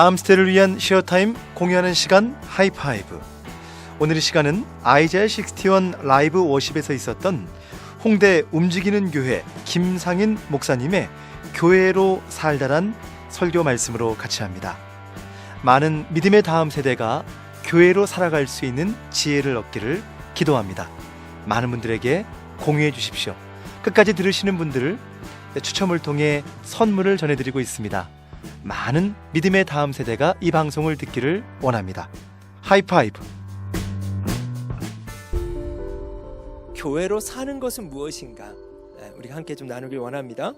다음 시대를 위한 쉐어타임 공유하는 시간 하이파이브. 오늘의 시간은 아이자야 61 라이브 워십에서 있었던 홍대 움직이는 교회 김상인 목사님의 교회로 살다란 설교 말씀으로 같이 합니다. 많은 믿음의 다음 세대가 교회로 살아갈 수 있는 지혜를 얻기를 기도합니다. 많은 분들에게 공유해 주십시오. 끝까지 들으시는 분들을 추첨을 통해 선물을 전해드리고 있습니다. 많은 믿음의 다음 세대가 이 방송을 듣기를 원합니다. 하이파이브. 교회로 사는 것은 무엇인가? 우리가 함께 좀 나누길 원합니다.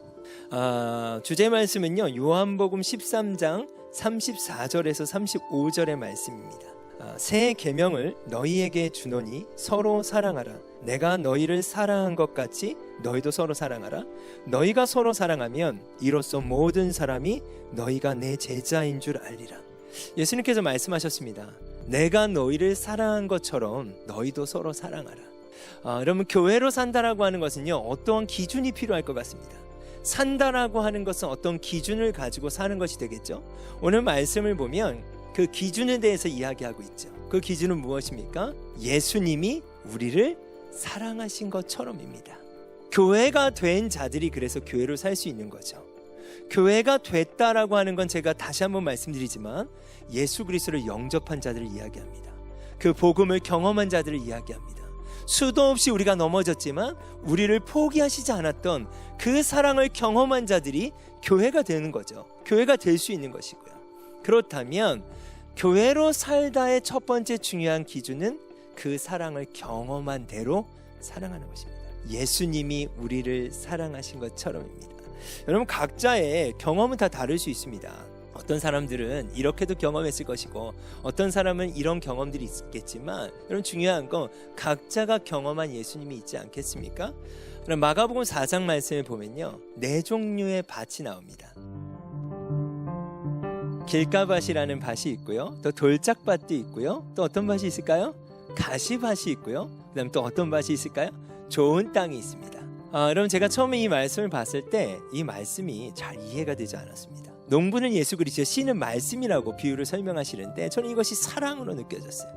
주제 말씀은요, 요한복음 13장 34절에서 35절의 말씀입니다. 새 계명을 너희에게 주노니 서로 사랑하라. 내가 너희를 사랑한 것 같이 너희도 서로 사랑하라. 너희가 서로 사랑하면 이로써 모든 사람이 너희가 내 제자인 줄 알리라. 예수님께서 말씀하셨습니다. 내가 너희를 사랑한 것처럼 너희도 서로 사랑하라. 여러분, 교회로 산다라고 하는 것은요, 어떠한 기준이 필요할 것 같습니다. 산다라고 하는 것은 어떤 기준을 가지고 사는 것이 되겠죠. 오늘 말씀을 보면 그 기준에 대해서 이야기하고 있죠. 그 기준은 무엇입니까? 예수님이 우리를 사랑하신 것처럼입니다. 교회가 된 자들이 그래서 교회로 살 수 있는 거죠. 교회가 됐다라고 하는 건 제가 다시 한번 말씀드리지만 예수 그리스도를 영접한 자들을 이야기합니다. 그 복음을 경험한 자들을 이야기합니다. 수도 없이 우리가 넘어졌지만 우리를 포기하시지 않았던 그 사랑을 경험한 자들이 교회가 되는 거죠. 교회가 될 수 있는 것이고요. 그렇다면 교회로 살다의 첫 번째 중요한 기준은 그 사랑을 경험한 대로 사랑하는 것입니다. 예수님이 우리를 사랑하신 것처럼입니다. 여러분, 각자의 경험은 다 다를 수 있습니다. 어떤 사람들은 이렇게도 경험했을 것이고 어떤 사람은 이런 경험들이 있겠지만, 여러분, 중요한 건 각자가 경험한 예수님이 있지 않겠습니까? 그럼 마가복음 4장 말씀을 보면요, 4종류의 밭이 나옵니다. 길가밭이라는 밭이 있고요, 또 돌짝밭도 있고요, 또 어떤 밭이 있을까요? 가시밭이 있고요, 그 다음 또 어떤 밭이 있을까요? 좋은 땅이 있습니다. 여러분, 제가 처음에 이 말씀을 봤을 때 이 말씀이 잘 이해가 되지 않았습니다. 농부는 예수 그리스도, 씨는 말씀이라고 비유를 설명하시는데 저는 이것이 사랑으로 느껴졌어요.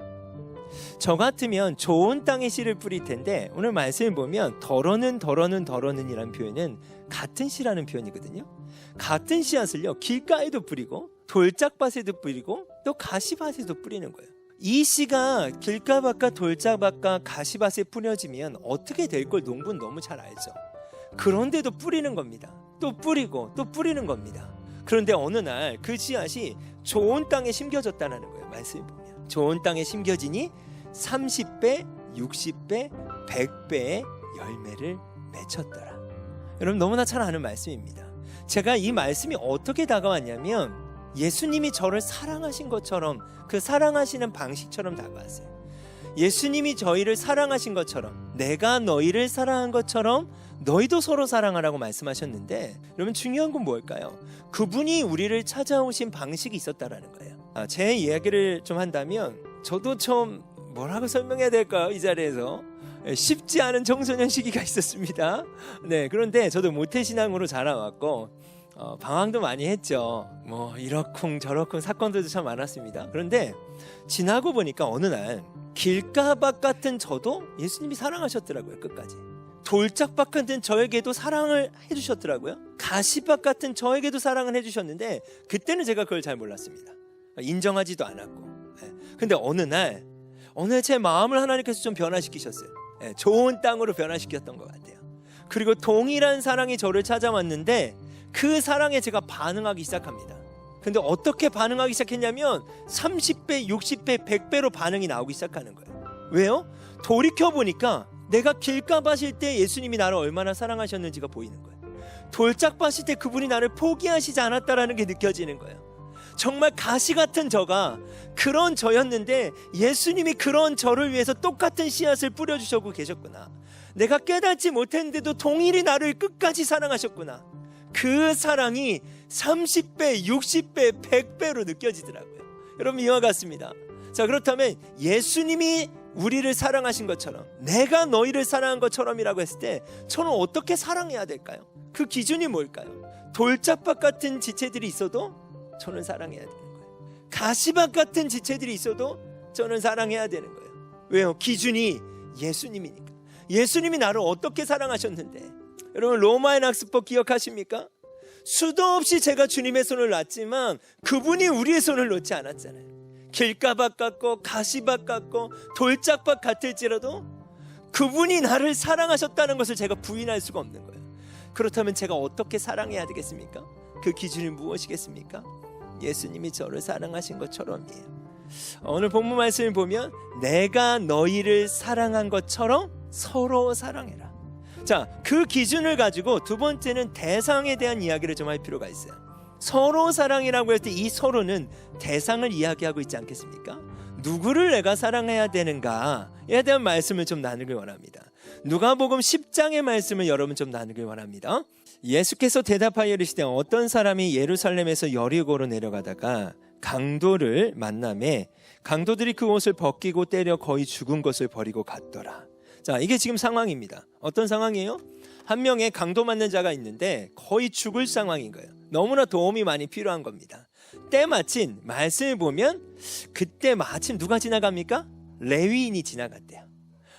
저 같으면 좋은 땅에 씨를 뿌릴 텐데 오늘 말씀을 보면 더러는 이라는 표현은 같은 씨라는 표현이거든요. 같은 씨앗을요, 길가에도 뿌리고 돌짝밭에도 뿌리고 또 가시밭에도 뿌리는 거예요. 이 씨가 길가밭과 돌짝밭과 가시밭에 뿌려지면 어떻게 될 걸 농부는 너무 잘 알죠. 그런데도 뿌리는 겁니다. 또 뿌리고 또 뿌리는 겁니다. 그런데 어느 날 그 씨앗이 좋은 땅에 심겨졌다는 거예요. 말씀을 보면 좋은 땅에 심겨지니 30배, 60배, 100배의 열매를 맺혔더라. 여러분, 너무나 잘 아는 말씀입니다. 제가 이 말씀이 어떻게 다가왔냐면 예수님이 저를 사랑하신 것처럼, 그 사랑하시는 방식처럼 다가왔어요. 예수님이 저희를 사랑하신 것처럼, 내가 너희를 사랑한 것처럼 너희도 서로 사랑하라고 말씀하셨는데, 여러분, 중요한 건 뭘까요? 그분이 우리를 찾아오신 방식이 있었다라는 거예요. 제 이야기를 좀 한다면, 저도 처음 뭐라고 설명해야 될까요? 이 자리에서 쉽지 않은 청소년 시기가 있었습니다. 네, 그런데 저도 모태신앙으로 자라왔고 방황도 많이 했죠. 뭐 이러쿵 저러쿵 사건들도 참 많았습니다. 그런데 지나고 보니까 어느 날 길가밭 같은 저도 예수님이 사랑하셨더라고요. 끝까지. 돌짝밭 같은 저에게도 사랑을 해주셨더라고요. 가시밭 같은 저에게도 사랑을 해주셨는데 그때는 제가 그걸 잘 몰랐습니다. 인정하지도 않았고. 근데 어느 날 제 마음을 하나님께서 좀 변화시키셨어요. 좋은 땅으로 변화시켰던 것 같아요. 그리고 동일한 사랑이 저를 찾아왔는데 그 사랑에 제가 반응하기 시작합니다. 근데 어떻게 반응하기 시작했냐면 30배, 60배, 100배로 반응이 나오기 시작하는 거예요. 왜요? 돌이켜보니까 내가 길가밭일 때 예수님이 나를 얼마나 사랑하셨는지가 보이는 거예요. 돌짝밭일 때 그분이 나를 포기하시지 않았다라는 게 느껴지는 거예요. 정말 가시 같은 저가 그런 저였는데 예수님이 그런 저를 위해서 똑같은 씨앗을 뿌려주셨고 계셨구나. 내가 깨닫지 못했는데도 동일히 나를 끝까지 사랑하셨구나. 그 사랑이 30배, 60배, 100배로 느껴지더라고요. 여러분, 이와 같습니다. 자, 그렇다면 예수님이 우리를 사랑하신 것처럼, 내가 너희를 사랑한 것처럼이라고 했을 때 저는 어떻게 사랑해야 될까요? 그 기준이 뭘까요? 돌짝밭 같은 지체들이 있어도 저는 사랑해야 되는 거예요. 가시밭 같은 지체들이 있어도 저는 사랑해야 되는 거예요. 왜요? 기준이 예수님이니까. 예수님이 나를 어떻게 사랑하셨는데. 여러분 로마의 낙습법 기억하십니까? 수도 없이 제가 주님의 손을 놨지만 그분이 우리의 손을 놓지 않았잖아요. 길가밭 같고 가시밭 같고 돌짝밭 같을지라도 그분이 나를 사랑하셨다는 것을 제가 부인할 수가 없는 거예요. 그렇다면 제가 어떻게 사랑해야 되겠습니까? 그 기준이 무엇이겠습니까? 예수님이 저를 사랑하신 것처럼이에요. 오늘 본문 말씀을 보면 내가 너희를 사랑한 것처럼 서로 사랑해라. 자, 그 기준을 가지고 두 번째는 대상에 대한 이야기를 좀 할 필요가 있어요. 서로 사랑이라고 할 때 이 서로는 대상을 이야기하고 있지 않겠습니까? 누구를 내가 사랑해야 되는가에 대한 말씀을 좀 나누길 원합니다. 누가복음 10장의 말씀을 여러분 좀 나누길 원합니다. 예수께서 대답하여 이르시되 어떤 사람이 예루살렘에서 여리고로 내려가다가 강도를 만나매 강도들이 그 옷을 벗기고 때려 거의 죽은 것을 버리고 갔더라. 자, 이게 지금 상황입니다. 어떤 상황이에요? 한 명의 강도 맞는 자가 있는데 거의 죽을 상황인 거예요. 너무나 도움이 많이 필요한 겁니다. 때마침 말씀을 보면 그때 마침 누가 지나갑니까? 레위인이 지나갔대요.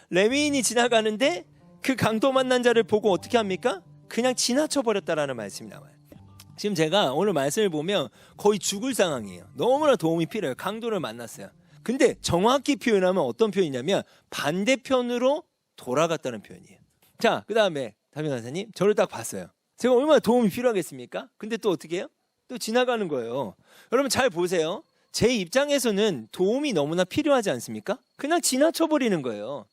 레위인이 지나가는데 그 강도 만난 자를 보고 어떻게 합니까? 그냥 지나쳐 버렸다라는 말씀이 나와요. 지금 제가 오늘 말씀을 보면 거의 죽을 상황이에요. 너무나 도움이 필요해요. 강도를 만났어요. 근데 정확히 표현하면 어떤 표현이냐면 반대편으로 돌아갔다는 표현이에요. 자, 그 다음에 담임 간사님 저를 딱 봤어요. 제가 얼마나 도움이 필요하겠습니까? 근데 또 어떻게 해요? 또 지나가는 거예요. 여러분 잘 보세요. 제 입장에서는 도움이 너무나 필요하지 않습니까? 그냥 지나쳐버리는 거예요.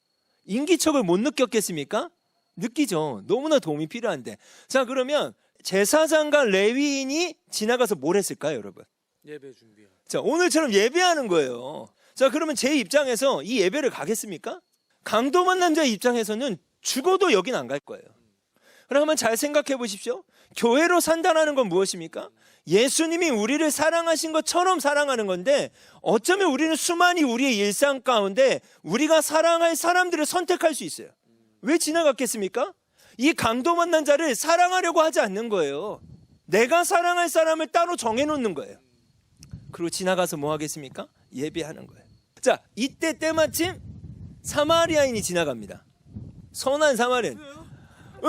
인기척을 못 느꼈겠습니까? 느끼죠. 너무나 도움이 필요한데. 자, 그러면 제사장과 레위인이 지나가서 뭘 했을까요, 여러분? 예배 준비하. 자, 오늘처럼 예배하는 거예요. 자, 그러면 제 입장에서 이 예배를 가겠습니까? 강도 만난 자의 입장에서는 죽어도 여긴 안 갈 거예요. 그러면 잘 생각해 보십시오. 교회로 산다는 건 무엇입니까? 예수님이 우리를 사랑하신 것처럼 사랑하는 건데 어쩌면 우리는 수많이 우리의 일상 가운데 우리가 사랑할 사람들을 선택할 수 있어요. 왜 지나갔겠습니까? 이 강도 만난 자를 사랑하려고 하지 않는 거예요. 내가 사랑할 사람을 따로 정해놓는 거예요. 그리고 지나가서 뭐 하겠습니까? 예배하는 거예요. 자, 이때 때마침 사마리아인이 지나갑니다. 선한 사마리아인.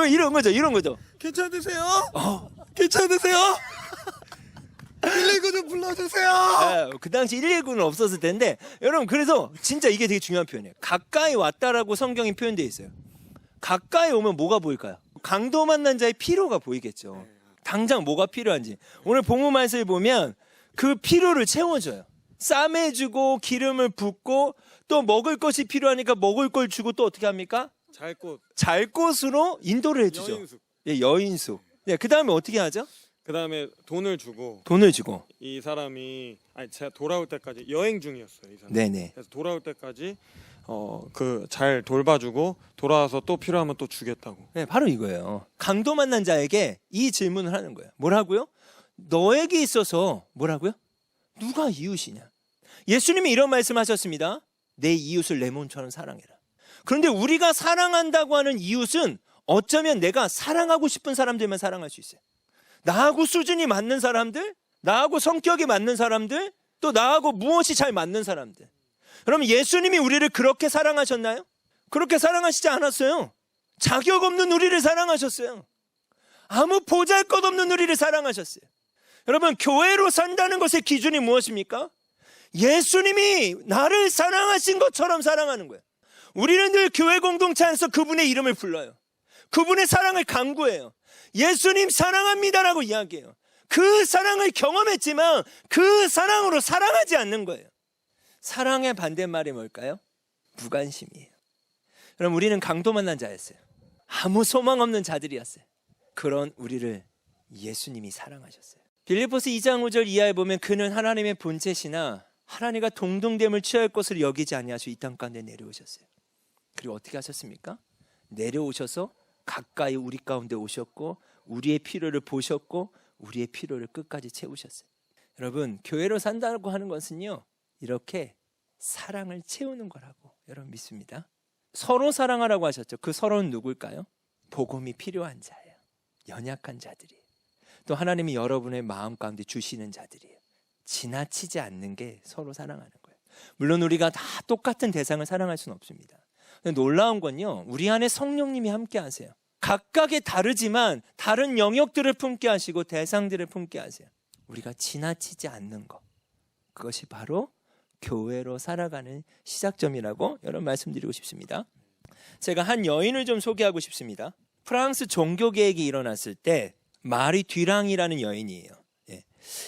이런 거죠. 괜찮으세요? 괜찮으세요? 119 좀 불러주세요. 그 당시 119는 없었을 텐데 여러분 그래서 진짜 이게 되게 중요한 표현이에요. 가까이 왔다라고 성경이 표현되어 있어요. 가까이 오면 뭐가 보일까요? 강도 만난 자의 피로가 보이겠죠. 당장 뭐가 필요한지. 오늘 본문 말씀을 보면 그 피로를 채워줘요. 쌈해주고 기름을 붓고 또 먹을 것이 필요하니까 먹을 걸 주고 또 어떻게 합니까? 잘 곳으로 인도를 해주죠. 여인숙. 예, 여인숙. 예, 그 다음에 어떻게 하죠? 그 다음에 돈을 주고 이 사람이 제가 돌아올 때까지 여행 중이었어요. 이 사람. 네네. 그래서 돌아올 때까지 그 잘 돌봐주고 돌아와서 또 필요하면 또 주겠다고. 네, 바로 이거예요. 강도 만난 자에게 이 질문을 하는 거예요. 뭐라고요? 너에게 있어서 뭐라고요? 누가 이웃이냐? 예수님이 이런 말씀하셨습니다. 내 이웃을 내 몸처럼 사랑해라. 그런데 우리가 사랑한다고 하는 이웃은 어쩌면 내가 사랑하고 싶은 사람들만 사랑할 수 있어요. 나하고 수준이 맞는 사람들, 나하고 성격이 맞는 사람들, 또 나하고 무엇이 잘 맞는 사람들. 그럼 예수님이 우리를 그렇게 사랑하셨나요? 그렇게 사랑하시지 않았어요. 자격 없는 우리를 사랑하셨어요. 아무 보잘것없는 우리를 사랑하셨어요. 여러분, 교회로 산다는 것의 기준이 무엇입니까? 예수님이 나를 사랑하신 것처럼 사랑하는 거예요. 우리는 늘 교회 공동체 안에서 그분의 이름을 불러요. 그분의 사랑을 간구해요. 예수님 사랑합니다라고 이야기해요. 그 사랑을 경험했지만 그 사랑으로 사랑하지 않는 거예요. 사랑의 반대말이 뭘까요? 무관심이에요. 그럼 우리는 강도 만난 자였어요. 아무 소망 없는 자들이었어요. 그런 우리를 예수님이 사랑하셨어요. 빌립보서 2장 5절 이하에 보면 그는 하나님의 본체시나 하나님과 동등됨을 취할 것을 여기지 아니하시고 이 땅 가운데 내려오셨어요. 그리고 어떻게 하셨습니까? 내려오셔서 가까이 우리 가운데 오셨고 우리의 필요를 보셨고 우리의 필요를 끝까지 채우셨어요. 여러분, 교회로 산다고 하는 것은요, 이렇게 사랑을 채우는 거라고 여러분 믿습니다. 서로 사랑하라고 하셨죠. 그 서로는 누굴까요? 복음이 필요한 자예요. 연약한 자들이에요. 또 하나님이 여러분의 마음 가운데 주시는 자들이에요. 지나치지 않는 게 서로 사랑하는 거예요. 물론 우리가 다 똑같은 대상을 사랑할 수는 없습니다. 근데 놀라운 건요, 우리 안에 성령님이 함께 하세요. 각각의 다르지만 다른 영역들을 품게 하시고 대상들을 품게 하세요. 우리가 지나치지 않는 것, 그것이 바로 교회로 살아가는 시작점이라고 여러분 말씀드리고 싶습니다. 제가 한 여인을 좀 소개하고 싶습니다. 프랑스 종교개혁이 일어났을 때 마리 듀랑이라는 여인이에요.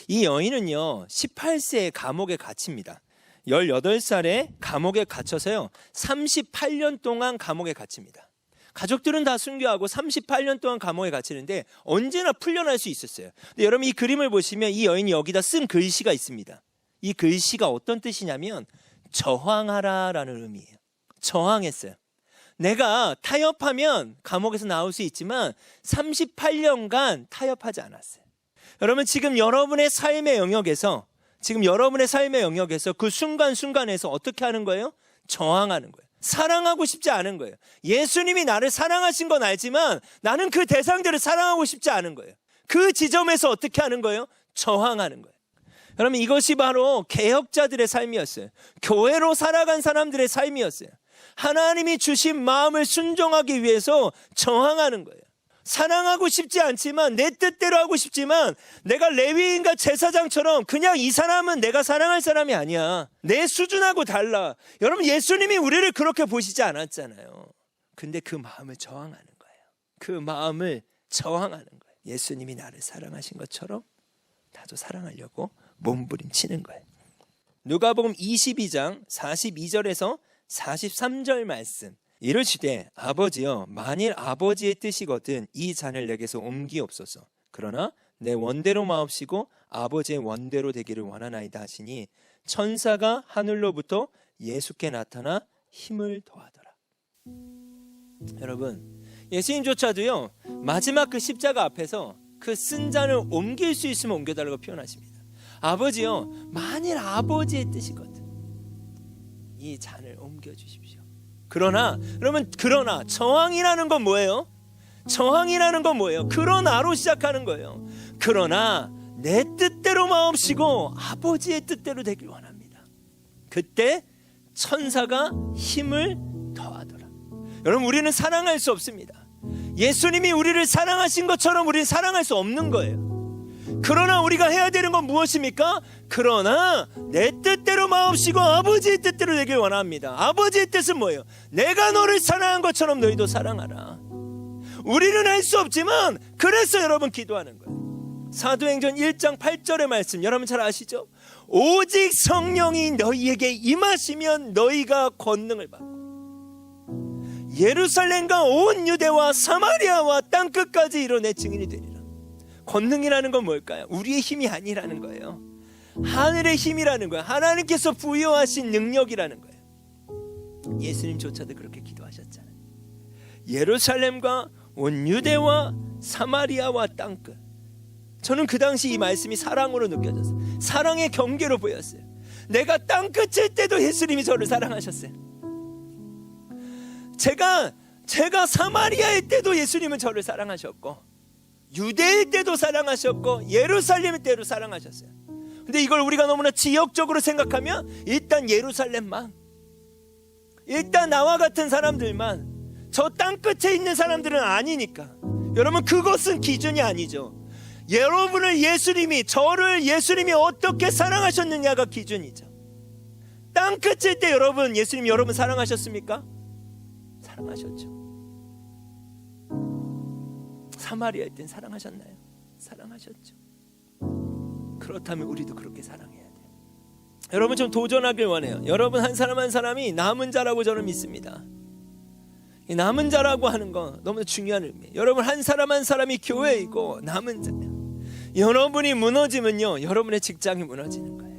이 여인은요 18세에 감옥에 갇힙니다. 18살에 감옥에 갇혀서요 38년 동안 감옥에 갇힙니다. 가족들은 다 순교하고 38년 동안 감옥에 갇히는데 언제나 풀려날 수 있었어요. 근데 여러분 이 그림을 보시면 이 여인이 여기다 쓴 글씨가 있습니다. 이 글씨가 어떤 뜻이냐면 저항하라라는 의미예요. 저항했어요. 내가 타협하면 감옥에서 나올 수 있지만 38년간 타협하지 않았어요. 여러분 지금 여러분의 삶의 영역에서 그 순간순간에서 어떻게 하는 거예요? 저항하는 거예요. 사랑하고 싶지 않은 거예요. 예수님이 나를 사랑하신 건 알지만 나는 그 대상들을 사랑하고 싶지 않은 거예요. 그 지점에서 어떻게 하는 거예요? 저항하는 거예요. 여러분 이것이 바로 개혁자들의 삶이었어요. 교회로 살아간 사람들의 삶이었어요. 하나님이 주신 마음을 순종하기 위해서 저항하는 거예요. 사랑하고 싶지 않지만 내 뜻대로 하고 싶지만 내가 레위인과 제사장처럼 그냥 이 사람은 내가 사랑할 사람이 아니야. 내 수준하고 달라. 여러분 예수님이 우리를 그렇게 보시지 않았잖아요. 근데 그 마음을 저항하는 거예요. 그 마음을 저항하는 거예요. 예수님이 나를 사랑하신 것처럼 나도 사랑하려고 몸부림치는 거예요. 누가복음 22장 42절에서 43절 말씀. 이르시되 아버지여 만일 아버지의 뜻이거든 이 잔을 내게서 옮기옵소서. 그러나 내 원대로 마옵시고 아버지의 원대로 되기를 원하나이다 하시니 천사가 하늘로부터 예수께 나타나 힘을 더하더라. 여러분 예수님조차도요 마지막 그 십자가 앞에서 그 쓴 잔을 옮길 수 있으면 옮겨달라고 표현하십니다. 아버지여 만일 아버지의 뜻이거든 이 잔을 옮겨주십시오. 그러나 저항이라는 건 뭐예요? 그러나로 시작하는 거예요. 그러나 내 뜻대로 마옵시고 아버지의 뜻대로 되길 원합니다. 그때 천사가 힘을 더하더라. 여러분 우리는 사랑할 수 없습니다. 예수님이 우리를 사랑하신 것처럼 우리는 사랑할 수 없는 거예요. 그러나 우리가 해야 되는 건 무엇입니까? 그러나 내 뜻대로 마옵시고 아버지의 뜻대로 되길 원합니다. 아버지의 뜻은 뭐예요? 내가 너를 사랑한 것처럼 너희도 사랑하라. 우리는 할 수 없지만 그래서 여러분 기도하는 거예요. 사도행전 1장 8절의 말씀 여러분 잘 아시죠? 오직 성령이 너희에게 임하시면 너희가 권능을 받고 예루살렘과 온 유대와 사마리아와 땅끝까지 이뤄내 증인이 되리라. 권능이라는 건 뭘까요? 우리의 힘이 아니라는 거예요. 하늘의 힘이라는 거예요. 하나님께서 부여하신 능력이라는 거예요. 예수님조차도 그렇게 기도하셨잖아요. 예루살렘과 온 유대와 사마리아와 땅끝. 저는 그 당시 이 말씀이 사랑으로 느껴졌어요. 사랑의 경계로 보였어요. 내가 땅끝일 때도 예수님이 저를 사랑하셨어요. 제가 사마리아일 때도 예수님은 저를 사랑하셨고 유대일 때도 사랑하셨고 예루살렘일 때도 사랑하셨어요. 근데 이걸 우리가 너무나 지역적으로 생각하면 일단 예루살렘만, 일단 나와 같은 사람들만, 저 땅끝에 있는 사람들은 아니니까. 여러분 그것은 기준이 아니죠. 여러분을 저를 예수님이 어떻게 사랑하셨느냐가 기준이죠. 땅끝일 때 예수님이 여러분 사랑하셨습니까? 사랑하셨죠. 사마리아일 땐 사랑하셨나요? 사랑하셨죠. 그렇다면 우리도 그렇게 사랑해야 돼요. 여러분 좀 도전하길 원해요. 여러분 한 사람 한 사람이 남은 자라고 저는 믿습니다. 이 남은 자라고 하는 건 너무 중요한 의미예요. 여러분 한 사람 한 사람이 교회이고 남은 자예요. 여러분이 무너지면요 여러분의 직장이 무너지는 거예요.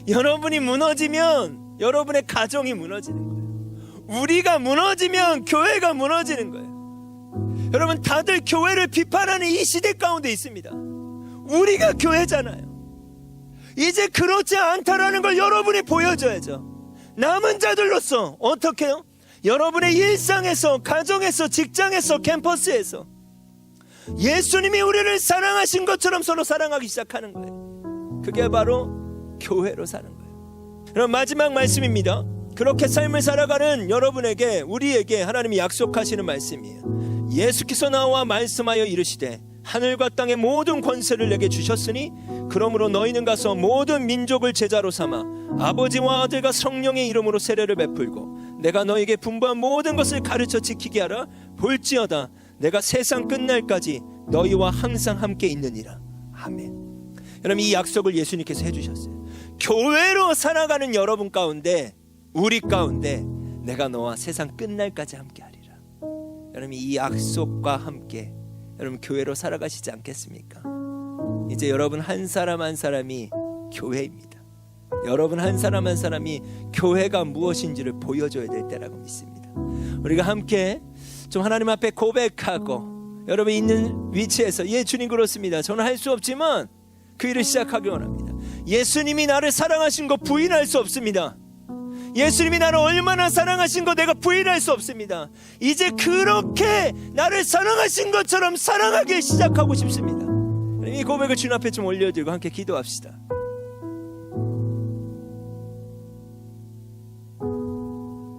여러분이 무너지면 여러분의 가정이 무너지는 거예요. 우리가 무너지면 교회가 무너지는 거예요. 여러분 다들 교회를 비판하는 이 시대 가운데 있습니다. 우리가 교회잖아요. 이제 그렇지 않다라는 걸 여러분이 보여줘야죠. 남은 자들로서 어떻게 해요? 여러분의 일상에서, 가정에서, 직장에서, 캠퍼스에서 예수님이 우리를 사랑하신 것처럼 서로 사랑하기 시작하는 거예요. 그게 바로 교회로 사는 거예요. 그럼 마지막 말씀입니다. 그렇게 삶을 살아가는 여러분에게, 우리에게 하나님이 약속하시는 말씀이에요. 예수께서 나와 말씀하여 이르시되 하늘과 땅의 모든 권세를 내게 주셨으니 그러므로 너희는 가서 모든 민족을 제자로 삼아 아버지와 아들과 성령의 이름으로 세례를 베풀고 내가 너에게 분부한 모든 것을 가르쳐 지키게 하라. 볼지어다 내가 세상 끝날까지 너희와 항상 함께 있느니라. 아멘. 여러분, 이 약속을 예수님께서 해주셨어요. 교회로 살아가는 여러분 가운데, 우리 가운데 내가 너와 세상 끝날까지 함께 하리라. 여러분, 이 약속과 함께 여러분 교회로 살아가시지 않겠습니까? 이제 여러분 한 사람 한 사람이 교회입니다. 여러분 한 사람 한 사람이 교회가 무엇인지를 보여줘야 될 때라고 믿습니다. 우리가 함께 좀 하나님 앞에 고백하고, 여러분 있는 위치에서, 예 주님 그렇습니다, 저는 할 수 없지만 그 일을 시작하기 원합니다. 예수님이 나를 사랑하신 거 부인할 수 없습니다. 예수님이 나를 얼마나 사랑하신 거 내가 부인할 수 없습니다. 이제 그렇게 나를 사랑하신 것처럼 사랑하기 시작하고 싶습니다. 이 고백을 주님 앞에 좀 올려드리고 함께 기도합시다.